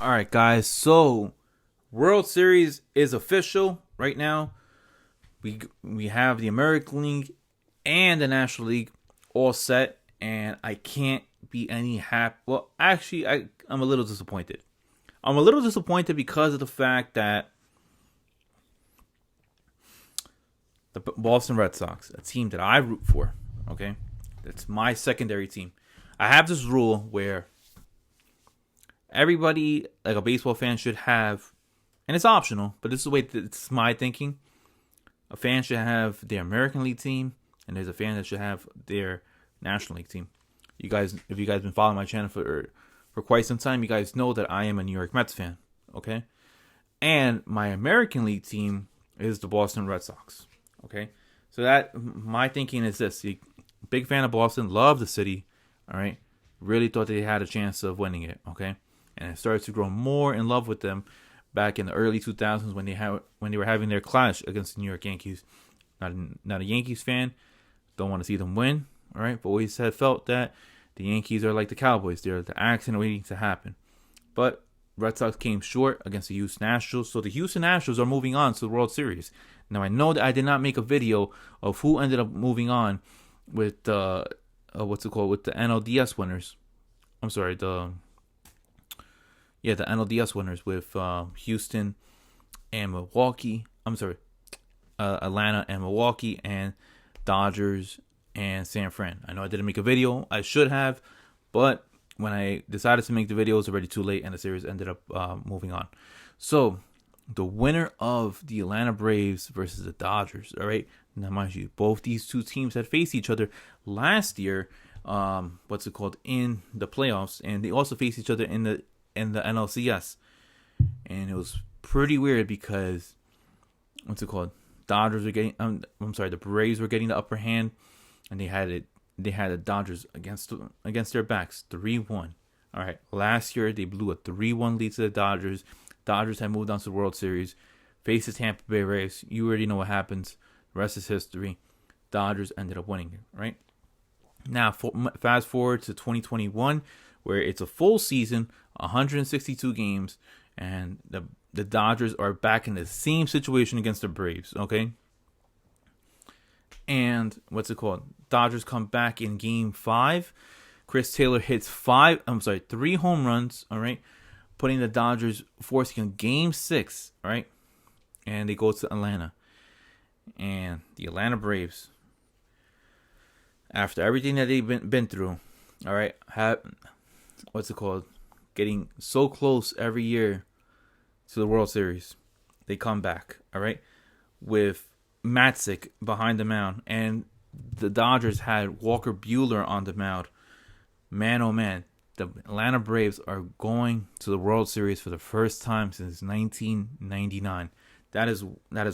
All right, guys. So, World Series is official right now. We have the American League and the National League all set, and I can't be any happy. Well, actually, I'm a little disappointed. I'm a little disappointed because of the fact that the Boston Red Sox, a team that I root for, okay, that's my secondary team. I have this rule where everybody, like a baseball fan, should have, and it's optional, but this is the way it's my thinking. A fan should have their American League team, and there's a fan that should have their National League team. You guys, if you guys been following my channel for quite some time, you guys know that I am a New York Mets fan, okay? And my American League team is the Boston Red Sox, okay? So that my thinking is this: big fan of Boston, love the city, all right? Really thought they had a chance of winning it, okay? And it started to grow more in love with them back in the early 2000s when they were having their clash against the New York Yankees. Not a Yankees fan, don't want to see them win, all right? But always had felt that the Yankees are like the Cowboys; they're the accident waiting to happen. But Red Sox came short against the Houston Astros, so the Houston Astros are moving on to the World Series. Now I know that I did not make a video of who ended up moving on with with the NLDS winners. I'm sorry, the NLDS winners with Houston and Milwaukee. I'm sorry, Atlanta and Milwaukee and Dodgers and San Fran. I know I didn't make a video. I should have, but when I decided to make the video, it was already too late, and the series ended up moving on. So, the winner of the Atlanta Braves versus the Dodgers. All right, now mind you, both these two teams had faced each other last year. In the playoffs, and they also faced each other in the NLCS, and it was pretty weird because the Braves were getting the upper hand, and they had the Dodgers against their backs 3-1. All right, last year they blew a 3-1 lead to the Dodgers. Dodgers had moved on to the World Series, faced the Tampa Bay Rays. You already know what happens. The rest is history. Dodgers ended up winning it, right? Now, fast forward to 2021, where it's a full season, 162 games, and the Dodgers are back in the same situation against the Braves, okay? And Dodgers come back in Game 5. Chris Taylor hits 3 home runs, all right, putting the Dodgers forcing a Game 6, all right? And they go to Atlanta. And the Atlanta Braves, after everything that they've been through, all right, getting so close every year to the World Series, they come back, all right, with Matzik behind the mound, and the Dodgers had Walker Buehler on the mound. Man, oh man, the Atlanta Braves are going to the World Series for the first time since 1999. That is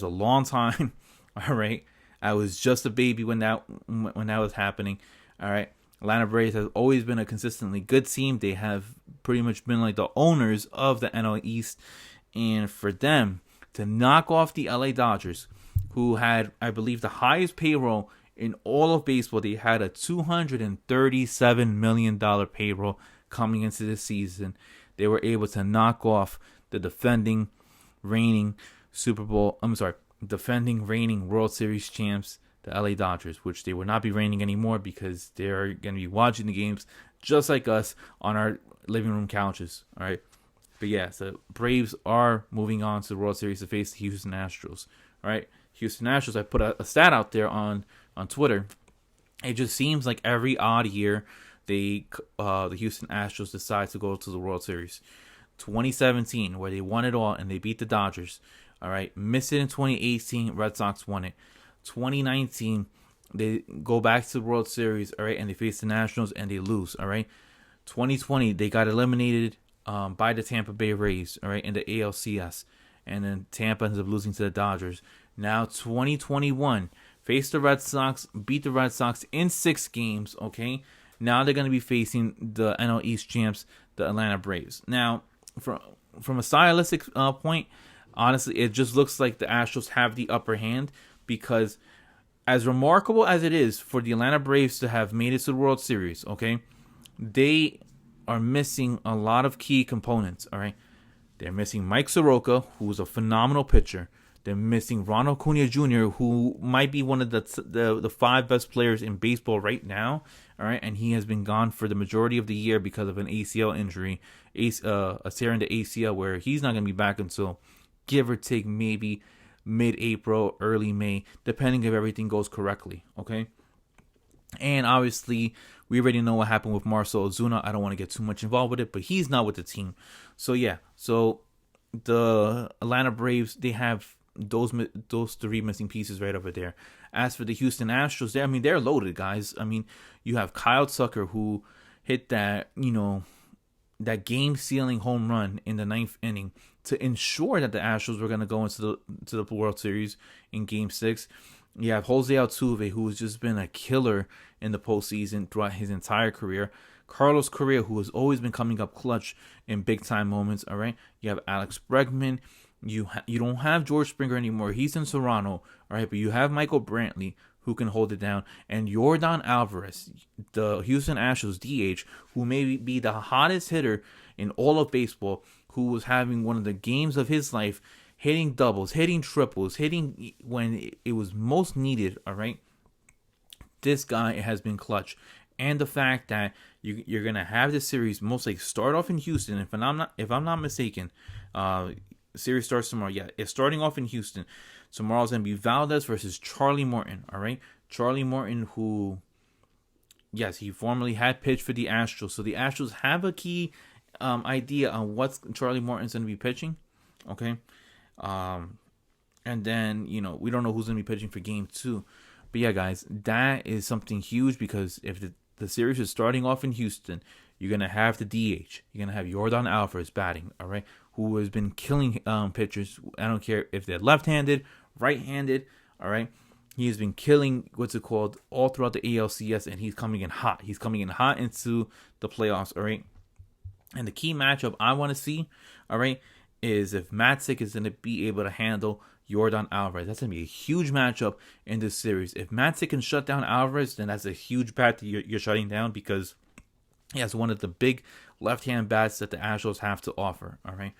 a long time, all right. I was just a baby when that was happening. All right, Atlanta Braves has always been a consistently good team. They have pretty much been like the owners of the NL East, and for them to knock off the LA Dodgers, who had, I believe, the highest payroll in all of baseball, they had a $237 million payroll coming into this season. They were able to knock off the defending reigning World Series champs, the LA Dodgers, which they will not be reigning anymore because they're going to be watching the games just like us on our living room couches. All right. But yeah, so Braves are moving on to the World Series to face the Houston Astros. All right. Houston Astros, I put a stat out there on Twitter. It just seems like every odd year the Houston Astros decide to go to the World Series. 2017, where they won it all and they beat the Dodgers. All right, missed it in 2018. Red Sox won it. 2019, they go back to the World Series. All right, and they face the Nationals and they lose. All right, 2020, they got eliminated by the Tampa Bay Rays. All right, in the ALCS, and then Tampa ends up losing to the Dodgers. Now 2021, face the Red Sox, beat the Red Sox in 6 games. Okay, now they're going to be facing the NL East champs, the Atlanta Braves. Now, from a stylistic point, honestly, it just looks like the Astros have the upper hand because as remarkable as it is for the Atlanta Braves to have made it to the World Series, okay, they are missing a lot of key components, all right? They're missing Mike Soroka, who's a phenomenal pitcher. They're missing Ronald Acuna Jr., who might be one of the five best players in baseball right now. All right, and he has been gone for the majority of the year because of an ACL injury, a tear in the ACL, where he's not going to be back until give or take maybe mid-April, early May, depending if everything goes correctly. Okay, and obviously we already know what happened with Marcell Ozuna. I don't want to get too much involved with it, but he's not with the team. So yeah, so the Atlanta Braves, they have those three missing pieces right over there. As for the Houston Astros, they're loaded, guys. You have Kyle Tucker, who hit that that game-sealing home run in the ninth inning to ensure that the Astros were going to go into the World Series in Game 6. You have Jose Altuve, who has just been a killer in the postseason throughout his entire career. Carlos Correa, who has always been coming up clutch in big-time moments, all right? You have Alex Bregman. You don't have George Springer anymore. He's in Toronto, all right? But you have Michael Brantley, who can hold it down, and Yordan Alvarez, the Houston Astros DH, who may be the hottest hitter in all of baseball, who was having one of the games of his life, hitting doubles, hitting triples, hitting when it was most needed, all right? This guy has been clutch. And the fact that you're going to have this series most likely start off in Houston, if I'm not mistaken, series starts tomorrow. Yeah, it's starting off in Houston. Tomorrow's going to be Valdez versus Charlie Morton, all right? Charlie Morton, who, yes, he formerly had pitched for the Astros. So the Astros have a key idea on what Charlie Morton's going to be pitching, okay? And then, we don't know who's going to be pitching for Game 2. But yeah, guys, that is something huge because if the series is starting off in Houston, you're going to have the DH. You're going to have Yordan Alvarez batting, all right, who has been killing pitchers. I don't care if they're left-handed, right-handed, all right. He has been killing, all throughout the ALCS, and he's coming in hot. He's coming in hot into the playoffs, all right. And the key matchup I want to see, all right, is if Matzek is going to be able to handle Yordan Alvarez. That's going to be a huge matchup in this series. If Matzek can shut down Alvarez, then that's a huge bat that you're shutting down because he has one of the big left-hand bats that the Astros have to offer. All right.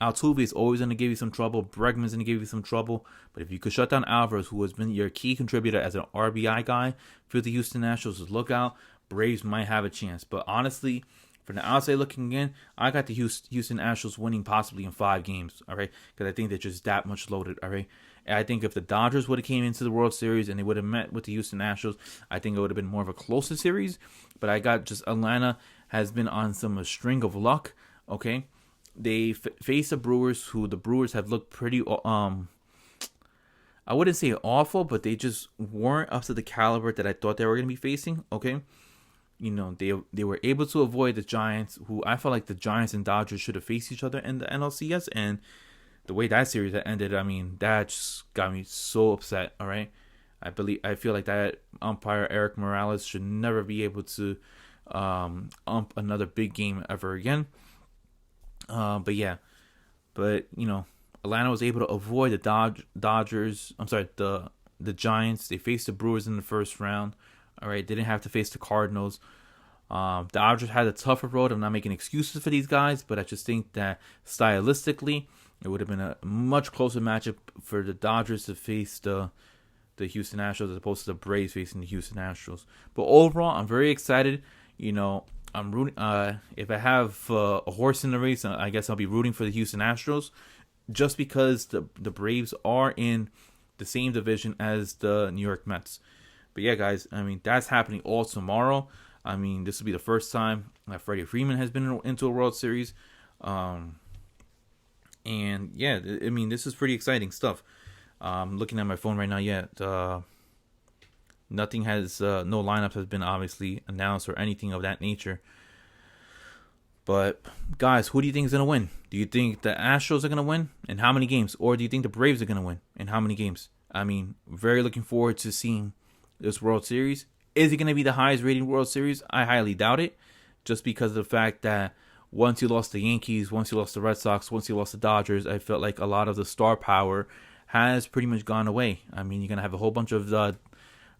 Altuve is always going to give you some trouble. Bregman's going to give you some trouble. But if you could shut down Alvarez, who has been your key contributor as an RBI guy for the Houston Astros, look out. Braves might have a chance. But honestly, from the outside looking in, I got the Houston Astros winning possibly in 5 games, all right? Because I think they're just that much loaded, all right? And I think if the Dodgers would have came into the World Series and they would have met with the Houston Astros, I think it would have been more of a closer series. But I got just Atlanta has been on a string of luck, okay? They face the Brewers, who the Brewers have looked pretty, I wouldn't say awful, but they just weren't up to the caliber that I thought they were going to be facing, okay? They were able to avoid the Giants, who I felt like the Giants and Dodgers should have faced each other in the NLCS, and the way that series ended, that just got me so upset. All right, I feel like that umpire Eric Morales should never be able to ump another big game ever again. But Atlanta was able to avoid the Dodgers. I'm sorry, the Giants. They faced the Brewers in the first round. All right, they didn't have to face the Cardinals. The Dodgers had a tougher road. I'm not making excuses for these guys, but I just think that stylistically, it would have been a much closer matchup for the Dodgers to face the Houston Astros as opposed to the Braves facing the Houston Astros. But overall, I'm very excited. I'm rooting. If I have a horse in the race, I guess I'll be rooting for the Houston Astros, just because the Braves are in the same division as the New York Mets. But yeah, guys, that's happening all tomorrow. This will be the first time that Freddie Freeman has been into a World Series. And yeah, this is pretty exciting stuff. I'm looking at my phone right now. Yeah, nothing has, no lineups has been obviously announced or anything of that nature. But guys, who do you think is going to win? Do you think the Astros are going to win? And how many games? Or do you think the Braves are going to win? And how many games? Very looking forward to seeing this World Series. Is it going to be the highest rated World Series? I highly doubt it, just because of the fact that once you lost the Yankees, once you lost the Red Sox, once you lost the Dodgers, I felt like a lot of the star power has pretty much gone away. You're going to have a whole bunch of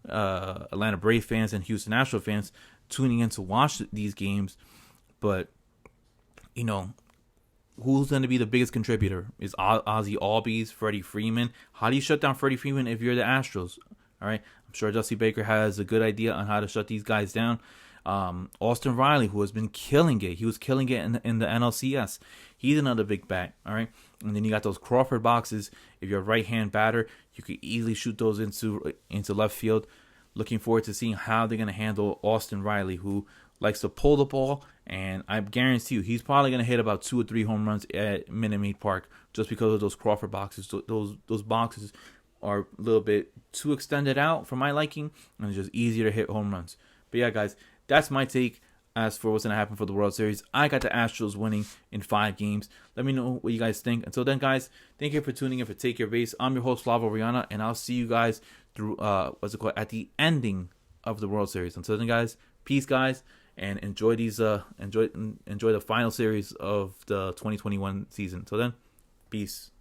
Atlanta Braves fans and Houston Astros fans tuning in to watch these games, but who's going to be the biggest contributor? Is Ozzy Albies, Freddie Freeman? How do you shut down Freddie Freeman if you're the Astros? All right, I'm sure Dusty Baker has a good idea on how to shut these guys down. Austin Riley, who has been killing it. He was killing it in the NLCS. He's another big bat. All right, and then you got those Crawford boxes. If you're a right-hand batter, you could easily shoot those into left field. Looking forward to seeing how they're going to handle Austin Riley, who likes to pull the ball, and I guarantee you he's probably going to hit about 2 or 3 home runs at Minute Maid Park just because of those Crawford boxes. Those boxes are a little bit too extended out for my liking, and it's just easier to hit home runs. But yeah, guys, that's my take as for what's going to happen for the World Series. I got the Astros winning in 5 games. Let me know what you guys think. Until then, guys, thank you for tuning in for Take Your Base. I'm your host, Flavo Rihanna, and I'll see you guys through at the ending of the World Series. Until then, guys, peace, guys, and enjoy the final series of the 2021 season. Until then, peace.